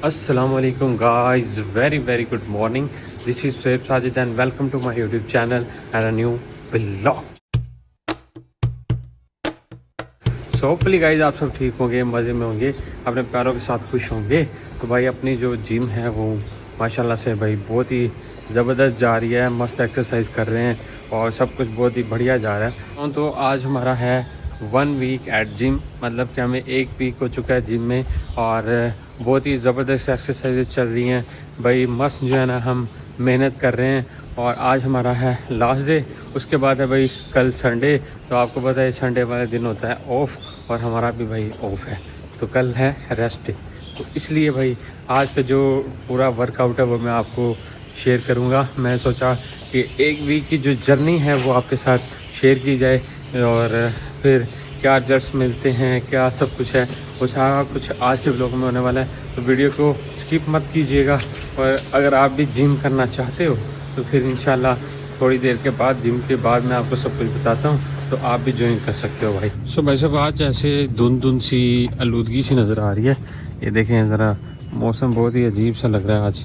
Assalamu alaikum guys, very good morning. This is Shoaib Sajid and welcome to my YouTube channel and a new vlog. So hopefully guys आप सब ठीक होंगे, मज़े में होंगे, अपने प्यारों के साथ खुश होंगे। तो भाई अपनी जो जिम है वो माशाल्लाह से भाई बहुत ही ज़बरदस्त जा रही है, मस्त एक्सरसाइज कर रहे हैं और सब कुछ बहुत ही बढ़िया जा रहा है। तो आज हमारा है 1 वीक एट जिम, मतलब कि हमें 1 वीक हो चुका है जिम में और बहुत ही ज़बरदस्त एक्सरसाइज चल रही हैं भाई, मस्त जो है ना हम मेहनत कर रहे हैं। और आज हमारा है लास्ट डे, उसके बाद है भाई कल संडे। तो आपको पता है संडे वाले दिन होता है ऑफ और हमारा भी भाई ऑफ है, तो कल है रेस्ट डे। तो इसलिए भाई आज का जो पूरा वर्कआउट है वो मैं आपको शेयर करूंगा। मैं सोचा कि 1 वीक की जो जर्नी है वो आपके साथ शेयर की जाए और फिर क्या रिजल्ट्स मिलते हैं, क्या सब कुछ है, वो सारा कुछ आज के ब्लॉग में होने वाला है। तो वीडियो को स्किप मत कीजिएगा। और अगर आप भी जिम करना चाहते हो तो फिर इंशाल्लाह थोड़ी देर के बाद, जिम के बाद मैं आपको सब कुछ बताता हूँ, तो आप भी ज्वाइन कर सकते हो भाई। सो भाई साहब आज ऐसे धुंध सी आलूदगी सी नज़र आ रही है। ये देखें ज़रा, मौसम बहुत ही अजीब सा लग रहा है आज।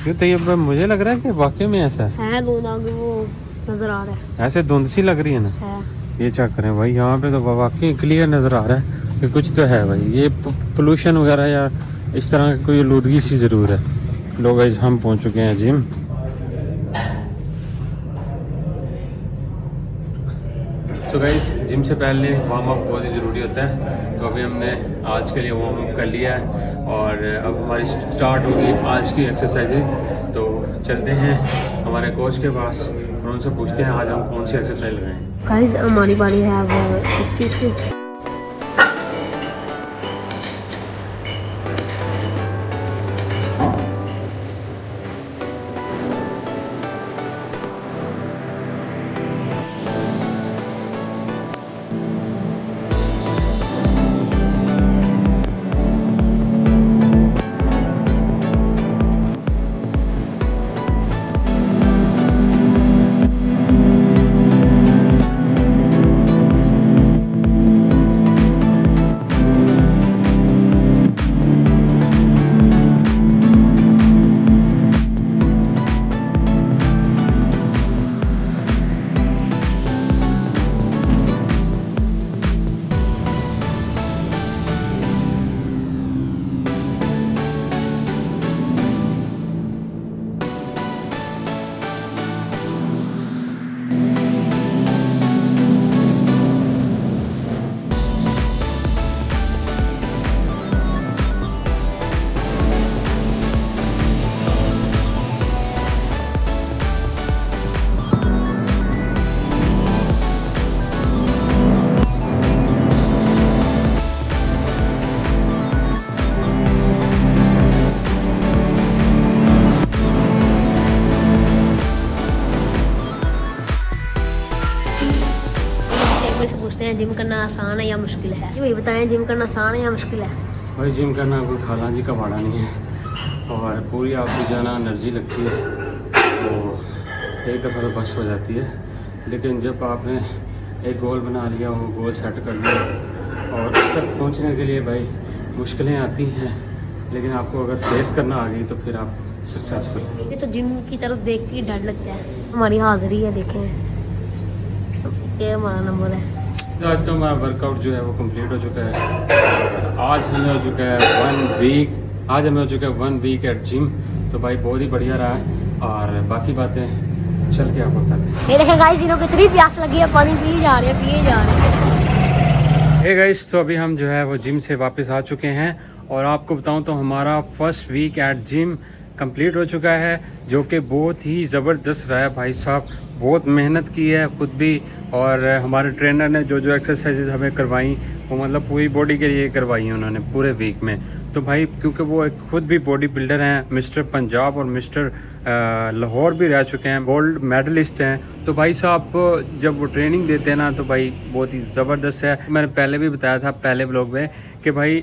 क्यों तैयब, मुझे लग रहा है कि वाकई में ऐसा है धुंध वो नजर आ रहा है, ऐसे धुंध सी लग रही है ना। ये चेक करें भाई, यहाँ पे तो वाकई क्लियर नज़र आ रहा है कि कुछ तो है भाई। ये पोल्यूशन वगैरह या इस तरह की कोई आलूदगी सी ज़रूर है। लोग गाइस हम पहुँच चुके हैं जिम। तो गाइस जिम से पहले वार्म अप बहुत ही ज़रूरी होता है, तो अभी हमने आज के लिए वार्म अप कर लिया है और अब हमारी स्टार्ट होगी आज की एक्सरसाइजेज। तो चलते हैं हमारे कोच के पास और उनसे पूछते हैं आज हम कौन सी एक्सरसाइज लगाएं। गाइस हमारी बारी है अब इस चीज़ की। से पूछते हैं जिम करना आसान है या मुश्किल है। वही बताएं, जिम करना आसान है या मुश्किल है? भाई जिम करना कोई खाला जी का भाड़ा नहीं है और पूरी आपकी जो है ना एनर्जी लगती है, तो एक दफ़ा तो बस हो जाती है। लेकिन जब आपने एक गोल बना लिया, वो गोल सेट कर लिया और उस तक पहुँचने के लिए भाई मुश्किलें आती हैं, लेकिन आपको अगर फेस करना आ गई तो फिर आप सक्सेसफुल। ये तो जिम की तरफ देख के डर लगता है। हमारी हाजिरी है, देखें ये हमारा नंबर है। तो आज का हमारा वर्कआउट जो है वो कंप्लीट हो चुका है। आज हमें हो चुका है 1 वीक, आज हमें हो चुका है 1 वीक एट जिम। तो भाई बहुत ही बढ़िया रहा है और बाकी बातें चल के आपको बताते हैं। ये देखें गाइस, इन्हों कितनी प्यास लगी है, पानी पिए जा रहे हैं। हे गाइस, तो अभी हम जो है वो जिम से वापस आ चुके हैं और आपको बताऊं तो हमारा first week at gym complete हो चुका है, जो कि बहुत ही ज़बरदस्त रहा है भाई साहब। बहुत मेहनत की है खुद भी और हमारे ट्रेनर ने जो जो एक्सरसाइजेज हमें करवाई वो मतलब पूरी बॉडी के लिए करवाई हैं उन्होंने पूरे वीक में। तो भाई क्योंकि वो एक खुद भी बॉडी बिल्डर हैं, मिस्टर पंजाब और मिस्टर लाहौर भी रह चुके हैं, गोल्ड मेडलिस्ट हैं। तो भाई साहब जब वो ट्रेनिंग देते हैं ना तो भाई बहुत ही ज़बरदस्त है। मैंने पहले भी बताया था पहले ब्लॉग में कि भाई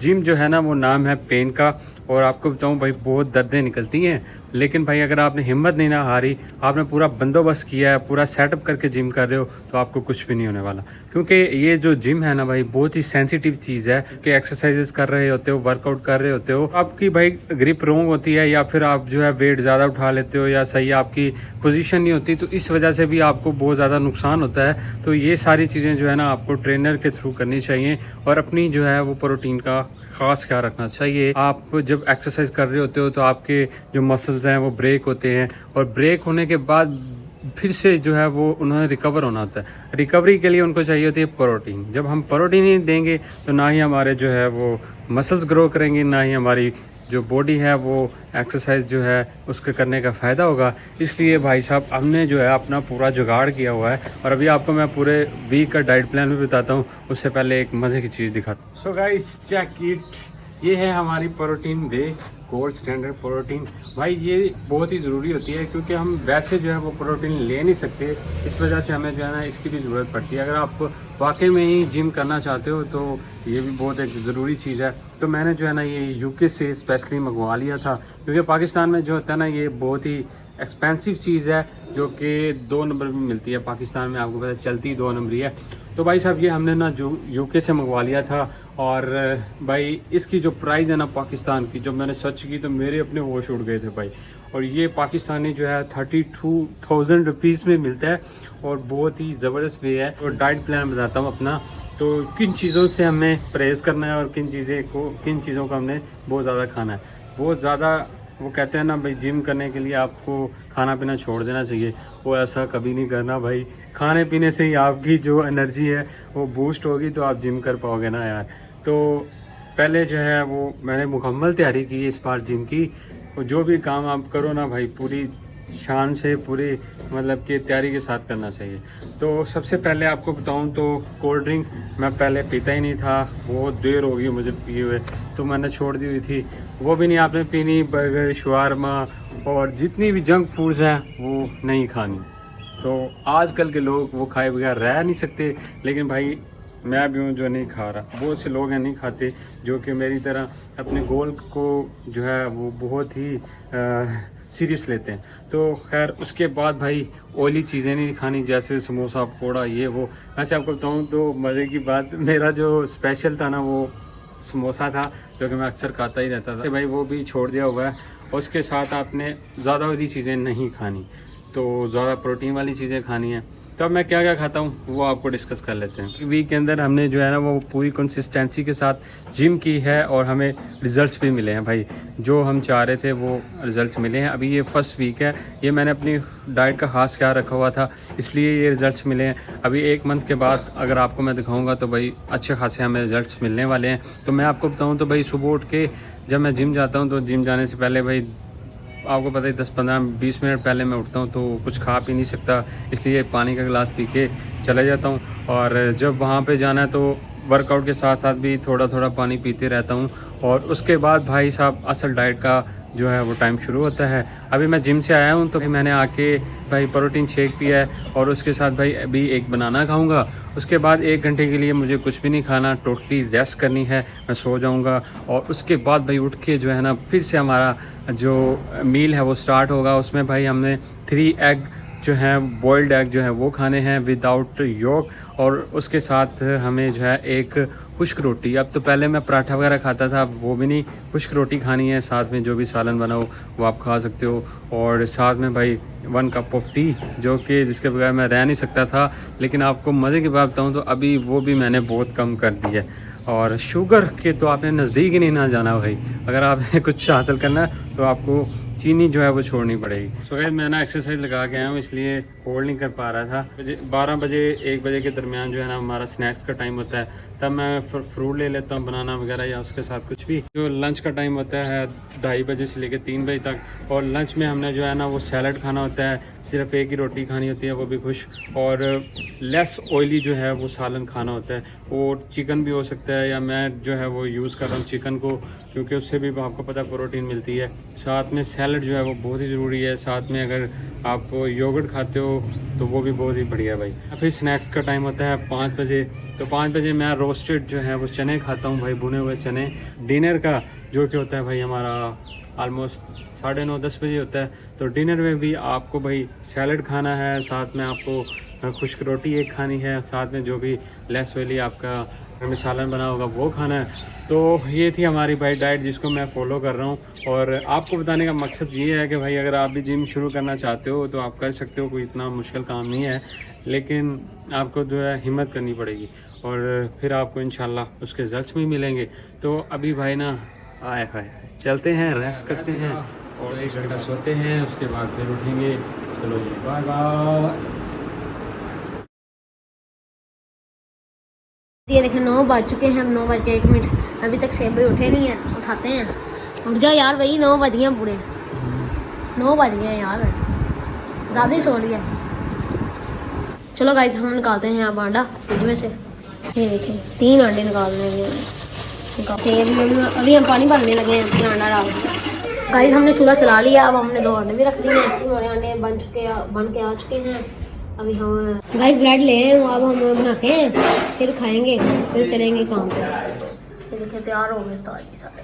जिम जो है ना वो नाम है पेन का और आपको बताऊं भाई बहुत दर्दें निकलती हैं। लेकिन भाई अगर आपने हिम्मत नहीं ना हारी, आपने पूरा बंदोबस्त किया है, पूरा सेटअप करके जिम कर रहे हो, तो आपको कुछ भी नहीं होने वाला। क्योंकि ये जो जिम है ना भाई बहुत ही सेंसिटिव चीज़ है कि एक्सरसाइजेस कर रहे होते हो, वर्कआउट कर रहे होते हो, आपकी भाई ग्रिप रॉन्ग होती है या फिर आप जो है वेट ज़्यादा उठा लेते हो या सही आपकी पोजीशन नहीं होती, तो इस वजह से भी आपको बहुत ज़्यादा नुकसान होता है। तो ये सारी चीज़ें जो है ना आपको ट्रेनर के थ्रू करनी चाहिए और अपनी जो है वो प्रोटीन का खास ख्याल रखना चाहिए। आप जब एक्सरसाइज कर रहे होते हो तो आपके जो मसल्स हैं वो ब्रेक होते हैं और ब्रेक होने के बाद फिर से जो है वो उन्हें रिकवर होना होता है। रिकवरी के लिए उनको चाहिए होती है प्रोटीन। जब हम प्रोटीन नहीं देंगे तो ना ही हमारे जो है वो मसल्स ग्रो करेंगे, ना ही हमारी जो बॉडी है वो एक्सरसाइज जो है उसके करने का फ़ायदा होगा। इसलिए भाई साहब हमने जो है अपना पूरा जुगाड़ किया हुआ है और अभी आपको मैं पूरे वीक का डाइट प्लान भी बताता हूँ। उससे पहले एक मज़े की चीज़ दिखाता हूँ। सो गाइस चेक इट, ये है हमारी प्रोटीन वे, गोल्ड स्टैंडर्ड प्रोटीन। भाई ये बहुत ही ज़रूरी होती है क्योंकि हम वैसे जो है वो प्रोटीन ले नहीं सकते, इस वजह से हमें जो है ना इसकी भी ज़रूरत पड़ती है। अगर आप वाकई में ही जिम करना चाहते हो तो ये भी बहुत एक ज़रूरी चीज़ है। तो मैंने जो है ना ये यूके से स्पेशली मंगवा लिया था क्योंकि पाकिस्तान में जो होता है ना ये बहुत ही एक्सपेंसिव चीज़ है जो कि 2 नंबर में मिलती है। पाकिस्तान में आपको पता चलती 2 नंबर ही है। तो भाई साहब ये हमने ना जो यूके से मंगवा लिया था और भाई इसकी जो प्राइस है ना पाकिस्तान की, जब मैंने सर्च की तो मेरे अपने होश उड़ गए थे भाई। और ये पाकिस्तानी जो है 32,000 रुपीज़ में मिलता है और बहुत ही ज़बरदस्त वे है। और डाइट प्लान बताता हूँ अपना, तो किन चीज़ों से हमें परहेज़ करना है और किन चीज़ों को हमने बहुत ज़्यादा खाना है। बहुत ज़्यादा वो कहते हैं ना भाई जिम करने के लिए आपको खाना पीना छोड़ देना चाहिए, वो ऐसा कभी नहीं करना भाई। खाने पीने से ही आपकी जो एनर्जी है वो बूस्ट होगी तो आप जिम कर पाओगे ना यार। तो पहले जो है वो मैंने मुकम्मल तैयारी की इस बार जिम की। जो भी काम आप करो ना भाई पूरी शान से, पूरी मतलब कि तैयारी के साथ करना चाहिए। तो सबसे पहले आपको बताऊं तो कोल्ड ड्रिंक मैं पहले पीता ही नहीं था, बहुत देर हो गई मुझे पिए हुए, तो मैंने छोड़ दी हुई थी। वो भी नहीं आपने पीनी, बर्गर, शवारमा और जितनी भी जंक फूड्स हैं वो नहीं खानी। तो आजकल के लोग वो खाए बगैर रह नहीं सकते, लेकिन भाई मैं भी हूँ जो नहीं खा रहा। बहुत से लोग हैं नहीं खाते जो कि मेरी तरह अपने गोल को जो है वो बहुत ही सीरियस लेते हैं। तो खैर उसके बाद भाई ऑयली चीज़ें नहीं खानी, जैसे समोसा, पकौड़ा, ये वो। वैसे आपको बताऊँ तो मज़े की बात, मेरा जो स्पेशल था ना वो समोसा था जो कि मैं अक्सर खाता ही रहता था। भाई वो भी छोड़ दिया हुआ है। और उसके साथ आपने ज़्यादा ऑयली चीज़ें नहीं खानी, तो ज़्यादा प्रोटीन वाली चीज़ें खानी है। तो अब मैं क्या क्या खाता हूँ वो आपको डिस्कस कर लेते हैं। वीक के अंदर हमने जो है ना वो पूरी कंसिस्टेंसी के साथ जिम की है और हमें रिजल्ट्स भी मिले हैं भाई। जो हम चाह रहे थे वो रिजल्ट्स मिले हैं। अभी ये फर्स्ट वीक है, ये मैंने अपनी डाइट का खास ख्याल रखा हुआ था, इसलिए ये रिजल्ट्स मिले हैं। अभी 1 मंथ के बाद अगर आपको मैं दिखाऊँगा तो भाई अच्छे खासे हमें रिजल्ट्स मिलने वाले हैं। तो मैं आपको बताऊँ तो भाई सुबह उठ के जब मैं जिम जाता हूँ तो जिम जाने से पहले भाई आपको पता है 10-15-20 मिनट पहले मैं उठता हूँ तो कुछ खा पी नहीं सकता, इसलिए पानी का गिलास पी के चला जाता हूँ। और जब वहाँ पे जाना है तो वर्कआउट के साथ साथ भी थोड़ा थोड़ा पानी पीते रहता हूँ। और उसके बाद भाई साहब असल डाइट का जो है वो टाइम शुरू होता है। अभी मैं जिम से आया हूँ तो मैंने आके भाई प्रोटीन शेक पिया है और उसके साथ भाई अभी एक बनाना खाऊंगा। उसके बाद 1 घंटे के लिए मुझे कुछ भी नहीं खाना, टोटली रेस्ट करनी है, मैं सो जाऊंगा। और उसके बाद भाई उठ के जो है ना फिर से हमारा जो मील है वो स्टार्ट होगा। उसमें भाई हमने 3 एग जो हैं बॉइल्ड एग जो है वो खाने हैं विदाउट योक, और उसके साथ हमें जो है एक खुश्क रोटी। अब तो पहले मैं पराठा वगैरह खाता था, अब वो भी नहीं, खुश्क रोटी खानी है। साथ में जो भी सालन बनाओ वो आप खा सकते हो। और साथ में भाई 1 कप ऑफ टी, जो कि जिसके बगैर मैं रह नहीं सकता था। लेकिन आपको मज़े की बात बताऊँ तो अभी वो भी मैंने बहुत कम कर दी है। और शुगर के तो आपने नज़दीक ही नहीं ना जाना भाई। अगर आपने कुछ हासिल करना है तो आपको चीनी जो है वो छोड़नी पड़ेगी। तो गाइस मैं ना एक्सरसाइज लगा के आया हूँ, इसलिए होल्ड नहीं कर पा रहा था। 12 बजे 1 बजे के दरमियान जो है ना हमारा स्नैक्स का टाइम होता है, तब मैं फ्रूट ले लेता हूँ, बनाना वगैरह या उसके साथ कुछ भी। जो लंच का टाइम होता है 2:30 बजे से लेकर 3 बजे तक, और लंच में हमने जो है ना वो सैलड खाना होता है, सिर्फ एक ही रोटी खानी होती है वो भी खुश, और लेस ऑयली जो है वो सालन खाना होता है। और चिकन भी हो सकता है, या मैं जो है वो यूज़ कर रहा हूँ चिकन को, क्योंकि उससे भी आपको पता प्रोटीन मिलती है। साथ में सैलड जो है वो बहुत ही ज़रूरी है। साथ में अगर आप योगर्ट खाते हो तो वो भी बहुत ही बढ़िया भाई। फिर स्नैक्स का टाइम होता है 5 बजे, तो 5 बजे मैं रोस्टेड जो है वो चने खाता हूँ भाई, भुने हुए चने। डिनर का जो कि होता है भाई हमारा ऑलमोस्ट 9:30-10 बजे होता है। तो डिनर में भी आपको भाई सैलड खाना है, साथ में आपको खुश्क रोटी एक खानी है, साथ में जो भी लेस वाली आपका घर में सालन बना होगा वो खाना है। तो ये थी हमारी भाई डाइट जिसको मैं फ़ॉलो कर रहा हूँ। और आपको बताने का मकसद ये है कि भाई अगर आप भी जिम शुरू करना चाहते हो तो आप कर सकते हो, कोई इतना मुश्किल काम नहीं है, लेकिन आपको जो है हिम्मत करनी पड़ेगी और फिर आपको इंशाल्लाह उसके रिजल्ट्स भी मिलेंगे। तो अभी भाई ना आए हाय चलते हैं, रेस्ट करते हैं और 1 घंटा सोते हैं, उसके बाद फिर उठेंगे। चलो जी बाय बाय। ये देखें 9 बज चुके हैं, अब 9:01 अभी तक सेब भाई उठे नहीं हैं। उठाते हैं, उठ जाओ यार भाई, 9 बज गए पूरे, 9 बज गए यार, ज़्यादा ही सो लिया। चलो गाइस हम निकालते हैं अब अंडा फ्रिज में से। ये देखें 3 अंडे निकालने हैं, अभी हम पानी भरने लगे हैं अपना अंडा डाल के। गाइस हमने चूल्हा चला लिया, अब हमने 2 अंडे भी रख दिए हैं, हमारे अंडे बन के आ चुके हैं। अभी हम गाइस ब्रेड ले आए, अब हम बनाते हैं, फिर खाएंगे, फिर चलेंगे काम पे। ये देखिए तैयार हो गए सारे।